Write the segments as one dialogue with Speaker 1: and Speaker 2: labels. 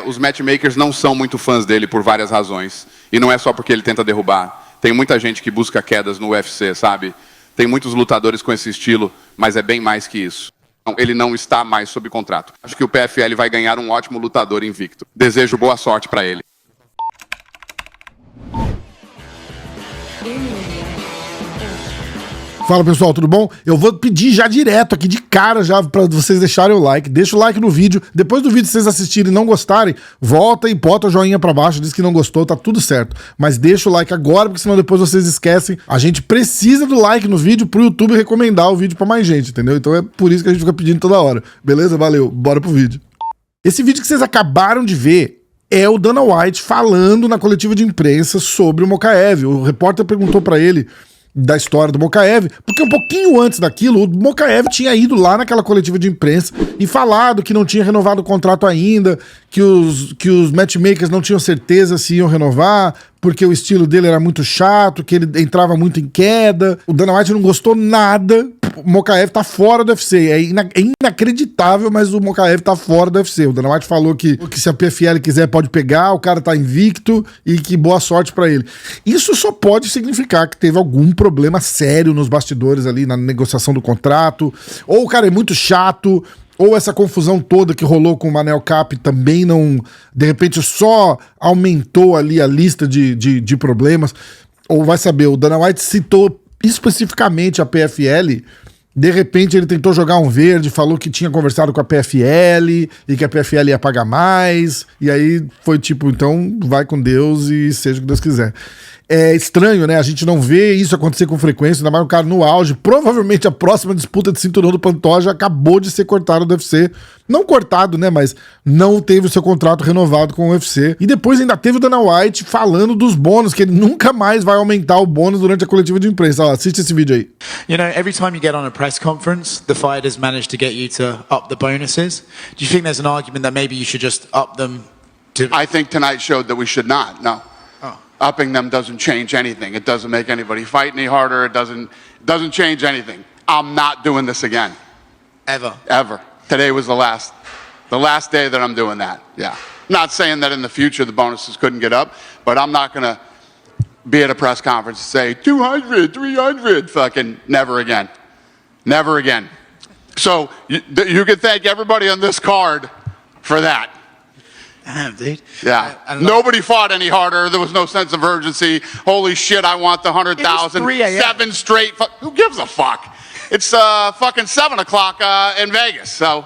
Speaker 1: os matchmakers não são muito fãs dele por várias razões. E não é só porque ele tenta derrubar. Tem muita gente que busca quedas no UFC, sabe? Tem muitos lutadores com esse estilo, mas é bem mais que isso. Ele não está mais sob contrato. Acho que o PFL vai ganhar um ótimo lutador invicto. Desejo boa sorte para ele.
Speaker 2: Fala pessoal, tudo bom? Eu vou pedir já direto aqui de cara já pra vocês deixarem o like. Deixa o like no vídeo. Depois do vídeo, se vocês assistirem e não gostarem, volta e bota o joinha pra baixo, diz que não gostou, tá tudo certo. Mas deixa o like agora, porque senão depois vocês esquecem. A gente precisa do like no vídeo pro YouTube recomendar o vídeo pra mais gente, entendeu? Então é por isso que a gente fica pedindo toda hora. Beleza? Valeu. Bora pro vídeo. Esse vídeo que vocês acabaram de ver é o Dana White falando na coletiva de imprensa sobre o Mokaev. O repórter perguntou pra ele da história do Mokaev, porque um pouquinho antes daquilo, o Mokaev tinha ido lá naquela coletiva de imprensa e falado que não tinha renovado o contrato ainda, que os matchmakers não tinham certeza se iam renovar, porque o estilo dele era muito chato, que ele entrava muito em queda. O Dana White não gostou nada. O Mokaev tá fora do UFC. É inacreditável, mas o Mokaev tá fora do UFC. O Dana White falou que se a PFL quiser pode pegar, o cara tá invicto e que boa sorte pra ele. Isso só pode significar que teve algum problema sério nos bastidores ali, na negociação do contrato, ou o cara é muito chato, ou essa confusão toda que rolou com o Manel Kape também não, de repente só aumentou ali a lista de problemas, ou vai saber, o Dana White citou especificamente a PFL, de repente ele tentou jogar um verde, falou que tinha conversado com a PFL e que a PFL ia pagar mais, e aí foi tipo, então vai com Deus e seja o que Deus quiser. É estranho, né? A gente não vê isso acontecer com frequência, ainda mais um cara no auge. Provavelmente a próxima disputa de cinturão do Pantoja acabou de ser cortado do UFC. Não cortado, né? Mas não teve o seu contrato renovado com o UFC. E depois ainda teve o Dana White falando dos bônus, que ele nunca mais vai aumentar o bônus durante a coletiva de imprensa. Ó, assiste esse vídeo aí.
Speaker 3: You know, every time you get on a press conference, the fighters manage to get you to up the bonuses. Do you think there's an argument that maybe you should just up them to...
Speaker 1: I think tonight showed that we should not, no. Upping them doesn't change anything. It doesn't make anybody fight any harder. It doesn't change anything. I'm not doing this again. Ever. Today was the last day that I'm doing that. Yeah. Not saying that in the future the bonuses couldn't get up, but I'm not gonna be at a press conference and say 200, 300, fucking never again. Never again. So you can thank everybody on this card for that.
Speaker 3: Damn, dude.
Speaker 1: Yeah. Nobody fought any harder. There was no sense of urgency. Holy shit, I want the 100,000.
Speaker 3: 3 a.m.
Speaker 1: 7 straight. Who gives a fuck? It's fucking 7 o'clock in Vegas. So,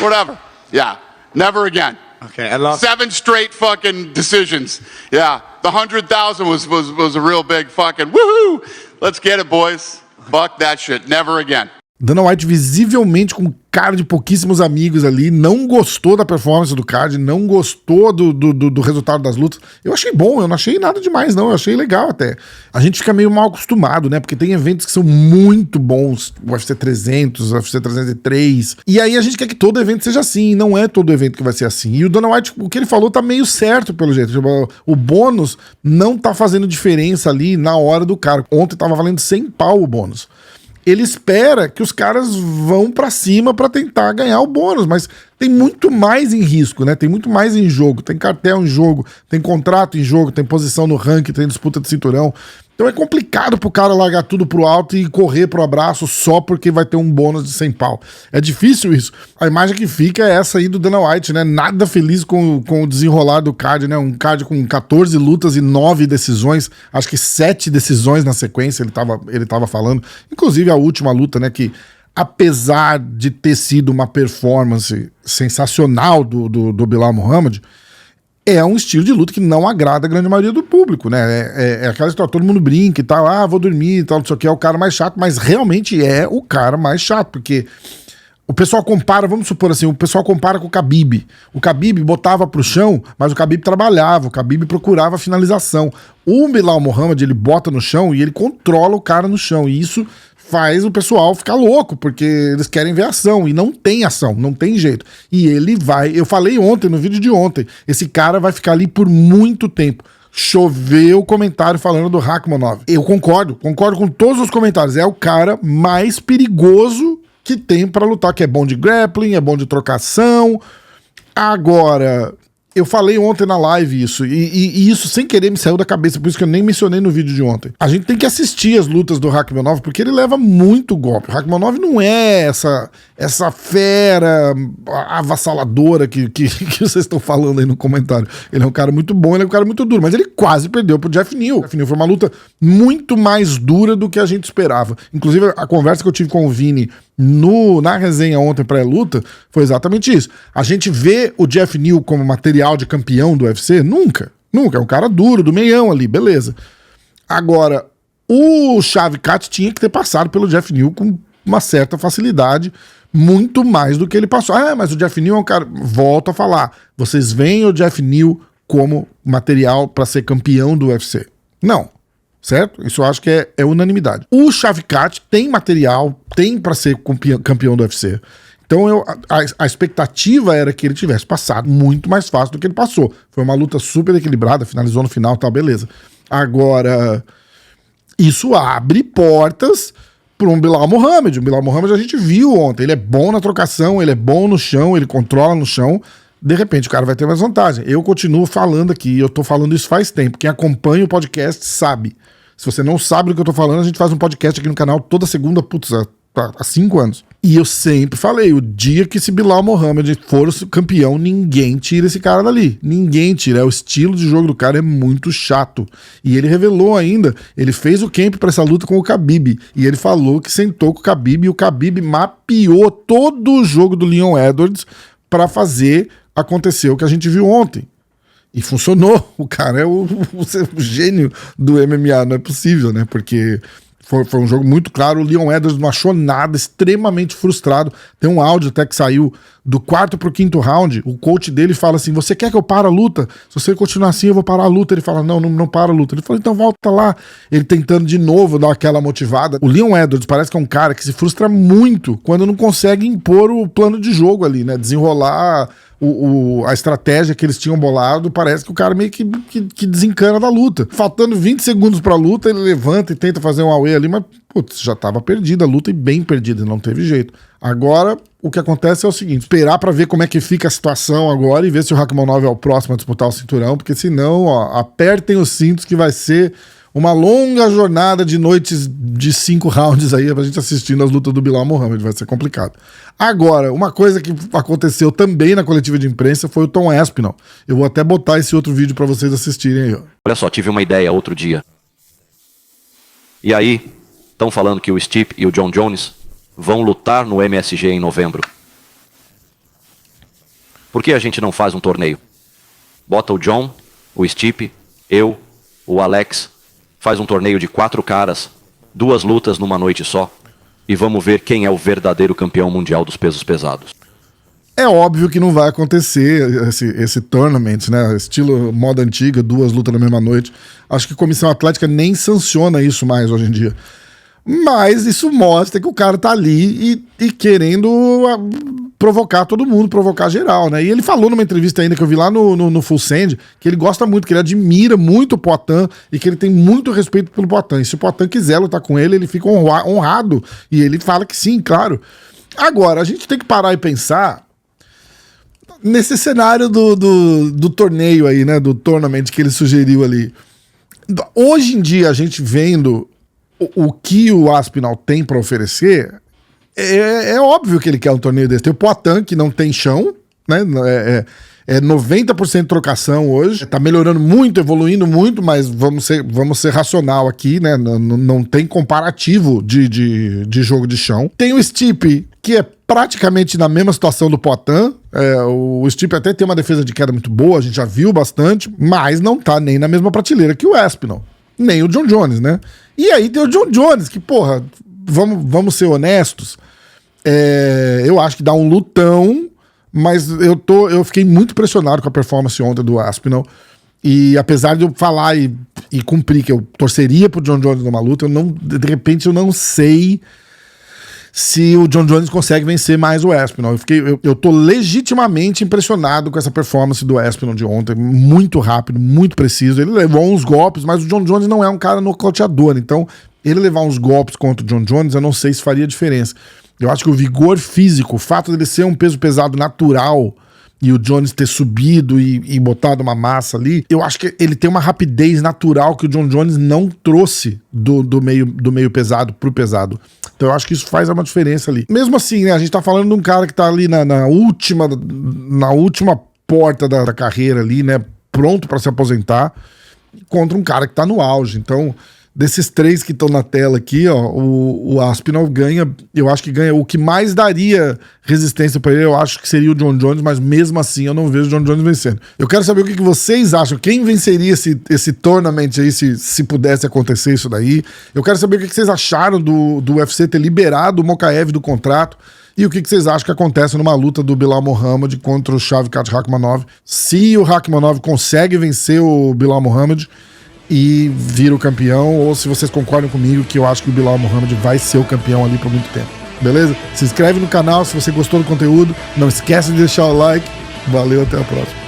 Speaker 1: whatever. Yeah. Never again.
Speaker 3: Okay. And last
Speaker 1: 7 straight fucking decisions. Yeah. The 100,000 was a real big fucking woohoo. Let's get it, boys. Fuck that shit. Never again.
Speaker 2: Dana White visivelmente com cara de pouquíssimos amigos ali, não gostou da performance do card, não gostou do resultado das lutas. Eu achei bom, eu não achei nada demais não, eu achei legal até. A gente fica meio mal acostumado, né, porque tem eventos que são muito bons, o UFC 300, o UFC 303, e aí a gente quer que todo evento seja assim, e não é todo evento que vai ser assim. E o Dana White, o que ele falou tá meio certo pelo jeito, o bônus não tá fazendo diferença ali na hora do cara. Ontem tava valendo 100 pau o bônus. Ele espera que os caras vão pra cima pra tentar ganhar o bônus, mas tem muito mais em risco, né? Tem muito mais em jogo. Tem cartel em jogo, tem contrato em jogo, tem posição no ranking, tem disputa de cinturão. Então é complicado pro cara largar tudo pro alto e correr pro abraço só porque vai ter um bônus de 100 pau. É difícil isso. A imagem que fica é essa aí do Dana White, né? Nada feliz com o desenrolar do card, né? Um card com 14 lutas e 9 decisões. Acho que 7 decisões na sequência ele tava falando. Inclusive a última luta, né? Que apesar de ter sido uma performance sensacional do Belal Muhammad, é um estilo de luta que não agrada a grande maioria do público, né? É aquela história, todo mundo brinca e tal, vou dormir e tal, não sei o que, é o cara mais chato, mas realmente é o cara mais chato, porque o pessoal compara, vamos supor assim, o pessoal compara com o Khabib. O Khabib botava pro chão, mas o Khabib trabalhava, o Khabib procurava a finalização. O Belal Muhammad, ele bota no chão e ele controla o cara no chão, e isso faz o pessoal ficar louco, porque eles querem ver ação, e não tem ação, não tem jeito. E ele vai, eu falei ontem, no vídeo de ontem, esse cara vai ficar ali por muito tempo. Choveu o comentário falando do Rakhmonov. Eu concordo com todos os comentários, é o cara mais perigoso que tem pra lutar, que é bom de grappling, é bom de trocação. Agora, Eu falei ontem na live isso, e isso sem querer me saiu da cabeça, por isso que eu nem mencionei no vídeo de ontem. A gente tem que assistir as lutas do Rakhmonov, porque ele leva muito golpe. O Rakhmonov não é essa fera avassaladora que vocês estão falando aí no comentário. Ele é um cara muito bom, ele é um cara muito duro, mas ele quase perdeu pro Jeff Neal. O Jeff Neal foi uma luta muito mais dura do que a gente esperava. Inclusive, a conversa que eu tive com o Vini na resenha ontem pré-luta foi exatamente isso. A gente vê o Jeff Neal como material de campeão do UFC? Nunca. É um cara duro, do meião ali, beleza. Agora, o Shavkat tinha que ter passado pelo Jeff Neal com uma certa facilidade, muito mais do que ele passou. Mas o Jeff Neal é um cara... Volto a falar. Vocês veem o Jeff Neal como material para ser campeão do UFC? Não. Certo? Isso eu acho que é unanimidade. O Shavkat tem material, tem para ser campeão do UFC. Então a expectativa era que ele tivesse passado muito mais fácil do que ele passou. Foi uma luta super equilibrada, finalizou no final, tá, beleza. Agora, isso abre portas para um Belal Muhammad. O Belal Muhammad a gente viu ontem. Ele é bom na trocação, ele é bom no chão, ele controla no chão. De repente o cara vai ter mais vantagem. Eu continuo falando aqui, eu tô falando isso faz tempo. Quem acompanha o podcast sabe. Se você não sabe do que eu tô falando, a gente faz um podcast aqui no canal toda segunda, há 5 anos. E eu sempre falei, o dia que esse Belal Muhammad for o campeão, ninguém tira esse cara dali. Ninguém tira. O estilo de jogo do cara é muito chato. E ele revelou ainda, ele fez o camp pra essa luta com o Khabib. E ele falou que sentou com o Khabib e o Khabib mapeou todo o jogo do Leon Edwards pra fazer acontecer o que a gente viu ontem. E funcionou. O cara é o gênio do MMA. Não é possível, né? Porque foi um jogo muito claro. O Leon Edwards não achou nada, extremamente frustrado. Tem um áudio até que saiu do 4º pro 5º round. O coach dele fala assim: você quer que eu pare a luta? Se você continuar assim, eu vou parar a luta. Ele fala: não para a luta. Ele fala: então volta lá. Ele tentando de novo dar aquela motivada. O Leon Edwards parece que é um cara que se frustra muito quando não consegue impor o plano de jogo ali, né? Desenrolar a estratégia que eles tinham bolado. Parece que o cara meio que desencana da luta. Faltando 20 segundos pra luta, ele levanta e tenta fazer um away ali, mas putz, já tava perdida a luta, e bem perdida, não teve jeito. Agora, o que acontece é o seguinte: esperar pra ver como é que fica a situação agora e ver se o Rakhmonov é o próximo a disputar o cinturão, porque senão, ó, apertem os cintos que vai ser uma longa jornada de noites de 5 rounds aí pra gente assistindo as lutas do Belal Muhammad. Vai ser complicado. Agora, uma coisa que aconteceu também na coletiva de imprensa foi o Tom Aspinall. Eu vou até botar esse outro vídeo pra vocês assistirem aí, ó.
Speaker 4: Olha só, tive uma ideia outro dia. E aí, estão falando que o Stipe e o John Jones vão lutar no MSG em novembro. Por que a gente não faz um torneio? Bota o John, o Stipe, eu, o Alex, faz um torneio de 4 caras, 2 lutas numa noite só, e vamos ver quem é o verdadeiro campeão mundial dos pesos pesados.
Speaker 2: É óbvio que não vai acontecer esse tournament, né? Estilo moda antiga, 2 lutas na mesma noite. Acho que a Comissão Atlética nem sanciona isso mais hoje em dia. Mas isso mostra que o cara tá ali e querendo provocar todo mundo, provocar geral, né? E ele falou numa entrevista ainda que eu vi lá no Full Send, que ele gosta muito, que ele admira muito o Poatan e que ele tem muito respeito pelo Poatan. E se o Poatan quiser lutar com ele, ele fica honrado. E ele fala que sim, claro. Agora, a gente tem que parar e pensar nesse cenário do torneio aí, né? Do tournament que ele sugeriu ali. Hoje em dia, a gente vendo o que o Aspinall tem para oferecer, é óbvio que ele quer um torneio desse. Tem o Poatan, que não tem chão, né? É 90% trocação hoje. Tá melhorando muito, evoluindo muito, mas vamos ser racional aqui, né? Não tem comparativo de jogo de chão. Tem o Stipe, que é praticamente na mesma situação do Poatan. O Stipe até tem uma defesa de queda muito boa, a gente já viu bastante, mas não tá nem na mesma prateleira que o Aspinall. Nem o John Jones, né? E aí tem o John Jones, que, porra, vamos ser honestos, eu acho que dá um lutão, mas eu fiquei muito impressionado com a performance ontem do Aspinall. E apesar de eu falar e cumprir que eu torceria pro John Jones numa luta, de repente eu não sei se o John Jones consegue vencer mais o Aspinall. Eu tô legitimamente impressionado com essa performance do Aspinall de ontem, muito rápido, muito preciso. Ele levou uns golpes, mas o John Jones não é um cara nocauteador, então ele levar uns golpes contra o John Jones, eu não sei se faria diferença. Eu acho que o vigor físico, o fato dele ser um peso pesado natural, e o Jones ter subido e botado uma massa ali, eu acho que ele tem uma rapidez natural que o John Jones não trouxe do meio pesado pro pesado. Então eu acho que isso faz uma diferença ali. Mesmo assim, né, a gente tá falando de um cara que tá ali na última porta da carreira ali, né, pronto para se aposentar, contra um cara que tá no auge. Então, desses 3 que estão na tela aqui, ó, o Aspinall ganha, eu acho que ganha. O que mais daria resistência para ele, eu acho que seria o John Jones, mas mesmo assim eu não vejo o John Jones vencendo. Eu quero saber o que vocês acham. Quem venceria esse tournament aí, se pudesse acontecer isso daí? Eu quero saber o que vocês acharam do UFC ter liberado o Mokaev do contrato. E o que vocês acham que acontece numa luta do Bilal Muhammad contra o Shavkat Rakhmonov? Se o Rakhmonov consegue vencer o Bilal Muhammad e vira o campeão, ou se vocês concordam comigo que eu acho que o Bilal Muhammad vai ser o campeão ali por muito tempo. Beleza? Se inscreve no canal se você gostou do conteúdo. Não esquece de deixar o like. Valeu, até a próxima.